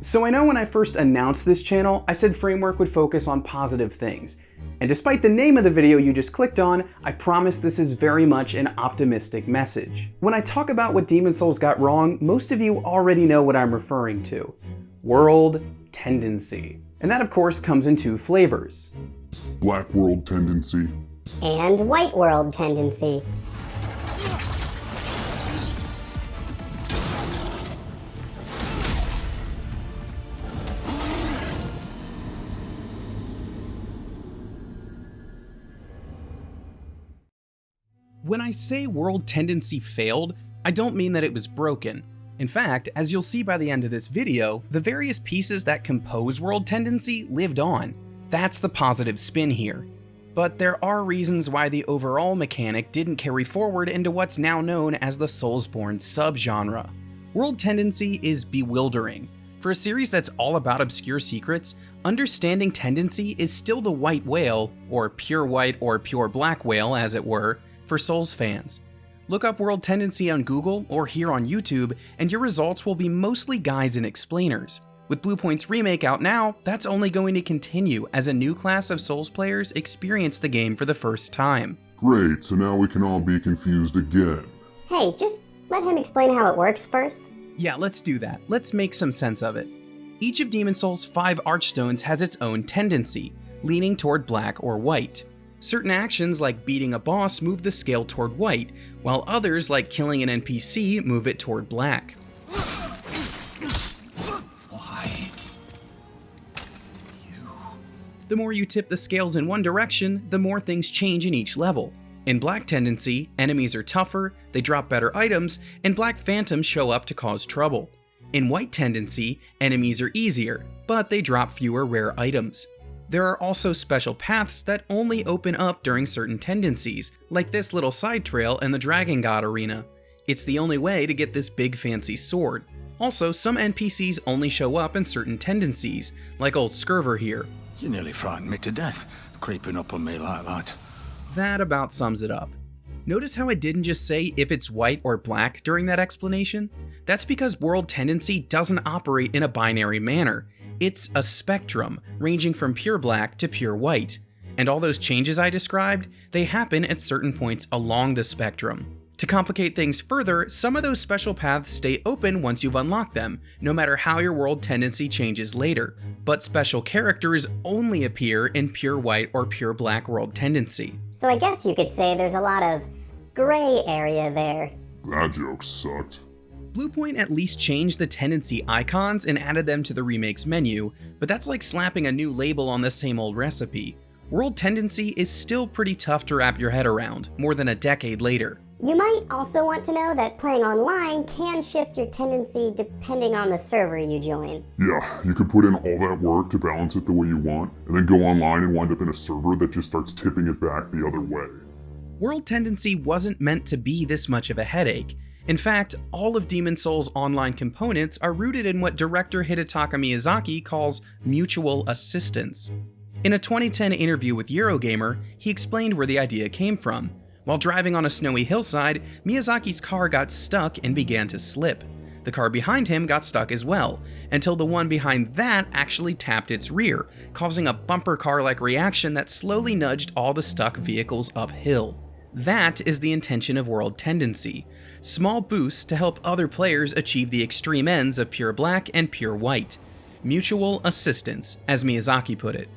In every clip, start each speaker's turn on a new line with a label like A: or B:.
A: So I know when I first announced this channel, I said Framework would focus on positive things. And despite the name of the video you just clicked on, I promise this is very much an optimistic message. When I talk about what Demon's Souls got wrong, most of you already know what I'm referring to. World tendency. And that of course comes in two flavors.
B: Black world tendency.
C: And white world tendency.
A: When I say world tendency failed, I don't mean that it was broken. In fact, as you'll see by the end of this video, the various pieces that compose world tendency lived on. That's the positive spin here. But there are reasons why the overall mechanic didn't carry forward into what's now known as the Soulsborne subgenre. World tendency is bewildering. For a series that's all about obscure secrets, understanding tendency is still the white whale, or pure white or pure black whale as it were, for Souls fans. Look up World Tendency on Google or here on YouTube, and your results will be mostly guides and explainers. With Bluepoint's remake out now, that's only going to continue as a new class of Souls players experience the game for the first time.
B: Great, so now we can all be confused again.
C: Hey, just let him explain how it works first.
A: Yeah, let's do that. Let's make some sense of it. Each of Demon's Souls' 5 archstones has its own tendency, leaning toward black or white. Certain actions like beating a boss move the scale toward white, while others like killing an NPC move it toward black.
D: Why? You?
A: The more you tip the scales in one direction, the more things change in each level. In Black Tendency, enemies are tougher, they drop better items, and black phantoms show up to cause trouble. In White Tendency, enemies are easier, but they drop fewer rare items. There are also special paths that only open up during certain tendencies, like this little side trail in the Dragon God arena. It's the only way to get this big fancy sword. Also, some NPCs only show up in certain tendencies, like old Scurver here.
D: You nearly frightened me to death, creeping up on me like that.
A: That about sums it up. Notice how I didn't just say if it's white or black during that explanation? That's because World Tendency doesn't operate in a binary manner. It's a spectrum, ranging from pure black to pure white. And all those changes I described, they happen at certain points along the spectrum. To complicate things further, some of those special paths stay open once you've unlocked them, no matter how your world tendency changes later. But special characters only appear in pure white or pure black world tendency.
C: So I guess you could say there's a lot of gray area there.
B: That joke sucked.
A: Bluepoint at least changed the tendency icons and added them to the remake's menu, but that's like slapping a new label on the same old recipe. World tendency is still pretty tough to wrap your head around, more than a decade later.
C: You might also want to know that playing online can shift your tendency depending on the server you join.
B: Yeah, you could put in all that work to balance it the way you want, and then go online and wind up in a server that just starts tipping it back the other way.
A: World tendency wasn't meant to be this much of a headache. In fact, all of Demon's Souls' online components are rooted in what director Hidetaka Miyazaki calls mutual assistance. In a 2010 interview with Eurogamer, he explained where the idea came from. While driving on a snowy hillside, Miyazaki's car got stuck and began to slip. The car behind him got stuck as well, until the one behind that actually tapped its rear, causing a bumper car-like reaction that slowly nudged all the stuck vehicles uphill. That is the intention of World Tendency. Small boosts to help other players achieve the extreme ends of pure black and pure white. Mutual assistance, as Miyazaki put it.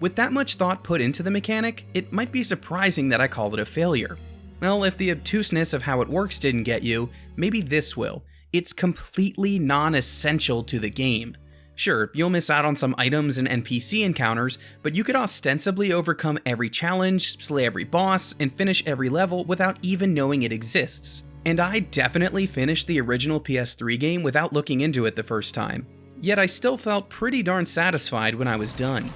A: With that much thought put into the mechanic, it might be surprising that I called it a failure. Well, if the obtuseness of how it works didn't get you, maybe this will. It's completely non-essential to the game. Sure, you'll miss out on some items and NPC encounters, but you could ostensibly overcome every challenge, slay every boss, and finish every level without even knowing it exists. And I definitely finished the original PS3 game without looking into it the first time. Yet I still felt pretty darn satisfied when I was done.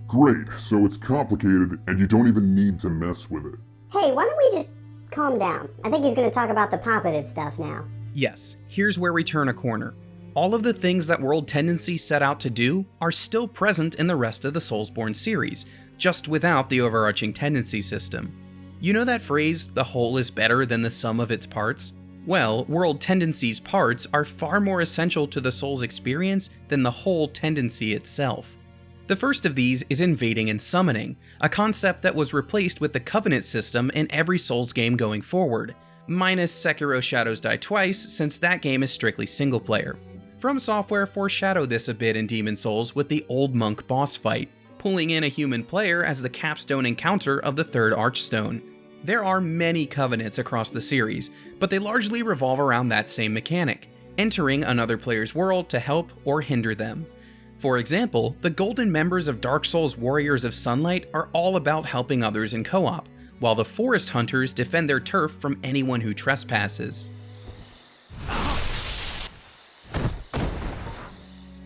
B: Great, so it's complicated and you don't even need to mess with it.
C: Hey, why don't we just calm down? I think he's going to talk about the positive stuff now.
A: Yes, here's where we turn a corner. All of the things that World Tendency set out to do are still present in the rest of the Soulsborne series, just without the overarching tendency system. You know that phrase, the whole is better than the sum of its parts? Well, World Tendency's parts are far more essential to the Souls experience than the whole tendency itself. The first of these is Invading and Summoning, a concept that was replaced with the Covenant system in every Souls game going forward, minus Sekiro Shadows Die Twice, since that game is strictly single player. From Software foreshadowed this a bit in Demon Souls with the Old Monk boss fight, pulling in a human player as the capstone encounter of the third Archstone. There are many Covenants across the series, but they largely revolve around that same mechanic, entering another player's world to help or hinder them. For example, the golden members of Dark Souls Warriors of Sunlight are all about helping others in co-op, while the Forest Hunters defend their turf from anyone who trespasses.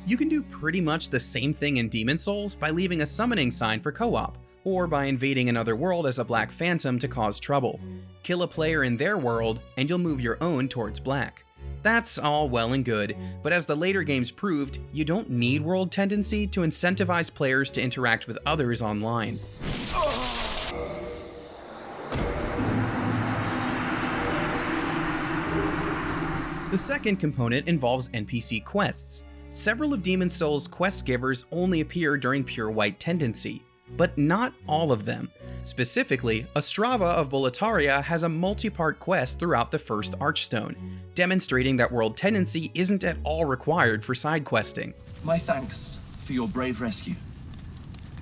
A: You can do pretty much the same thing in Demon Souls by leaving a summoning sign for co-op, or by invading another world as a Black Phantom to cause trouble. Kill a player in their world, and you'll move your own towards black. That's all well and good, but as the later games proved, you don't need World Tendency to incentivize players to interact with others online. The second component involves NPC Quests. Several of Demon Souls' quest givers only appear during Pure White Tendency, but not all of them. Specifically, Ostrava of Boletaria has a multi-part quest throughout the first Archstone, demonstrating that World Tendency isn't at all required for side questing.
E: My thanks for your brave rescue.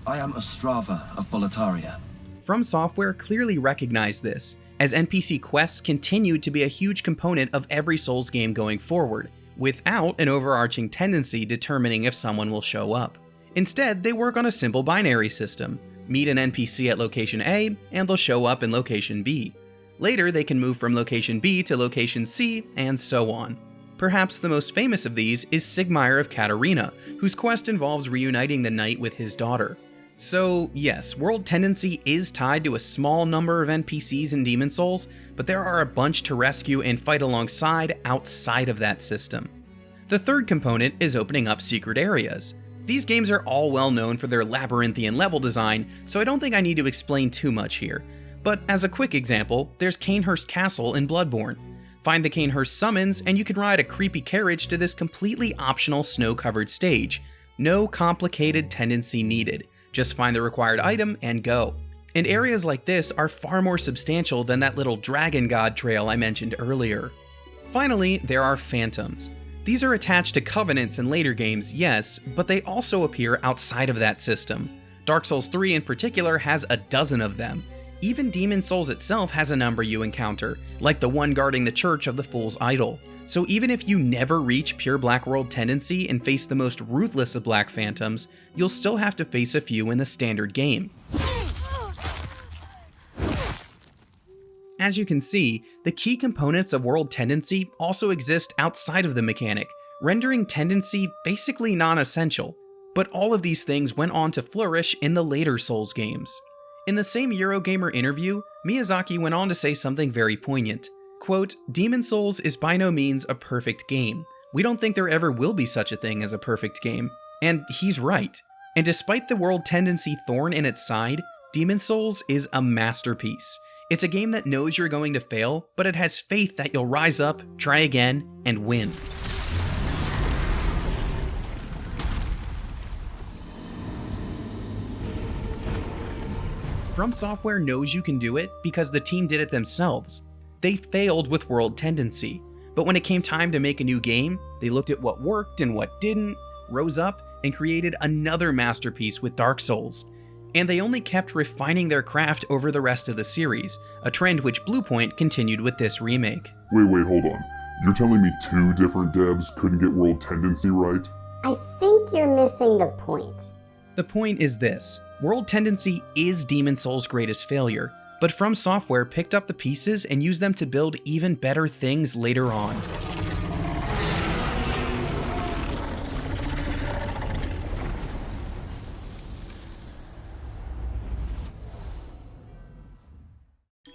E: I am Ostrava of Boletaria.
A: From Software clearly recognized this, as NPC quests continue to be a huge component of every Souls game going forward, without an overarching tendency determining if someone will show up. Instead, they work on a simple binary system. Meet an NPC at location A, and they'll show up in location B. Later, they can move from location B to location C, and so on. Perhaps the most famous of these is Sigmire of Katarina, whose quest involves reuniting the knight with his daughter. So yes, World Tendency is tied to a small number of NPCs in Demon Souls, but there are a bunch to rescue and fight alongside outside of that system. The third component is opening up secret areas. These games are all well known for their labyrinthian level design, so I don't think I need to explain too much here. But as a quick example, there's Cainhurst Castle in Bloodborne. Find the Cainhurst summons, and you can ride a creepy carriage to this completely optional snow-covered stage. No complicated tendency needed. Just find the required item and go. And areas like this are far more substantial than that little Dragon God trail I mentioned earlier. Finally, there are Phantoms. These are attached to Covenants in later games, yes, but they also appear outside of that system. Dark Souls 3 in particular has a dozen of them. Even Demon Souls itself has a number you encounter, like the one guarding the Church of the Fool's Idol. So even if you never reach Pure Black World Tendency and face the most ruthless of Black Phantoms, you'll still have to face a few in the standard game. As you can see, the key components of World Tendency also exist outside of the mechanic, rendering Tendency basically non-essential. But all of these things went on to flourish in the later Souls games. In the same Eurogamer interview, Miyazaki went on to say something very poignant. Quote, "Demon Souls is by no means a perfect game. We don't think there ever will be such a thing as a perfect game." And he's right. And despite the World Tendency thorn in its side, Demon Souls is a masterpiece. It's a game that knows you're going to fail, but it has faith that you'll rise up, try again, and win. From Software knows you can do it because the team did it themselves. They failed with World Tendency, but when it came time to make a new game, they looked at what worked and what didn't, rose up, and created another masterpiece with Dark Souls. And they only kept refining their craft over the rest of the series, a trend which Bluepoint continued with this remake.
B: Wait, hold on. You're telling me two different devs couldn't get World Tendency right?
C: I think you're missing the point.
A: The point is this: World Tendency is Demon Souls' greatest failure, but From Software picked up the pieces and used them to build even better things later on.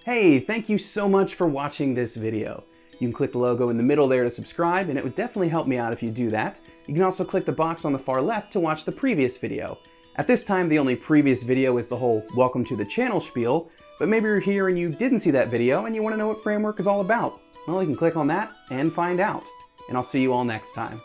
A: Hey, thank you so much for watching this video. You can click the logo in the middle there to subscribe, and it would definitely help me out if you do that. You can also click the box on the far left to watch the previous video. At this time, the only previous video is the whole welcome to the channel spiel, But maybe you're here and you didn't see that video and you want to know what Framework is all about. Well, you can click on that and find out. And I'll see you all next time.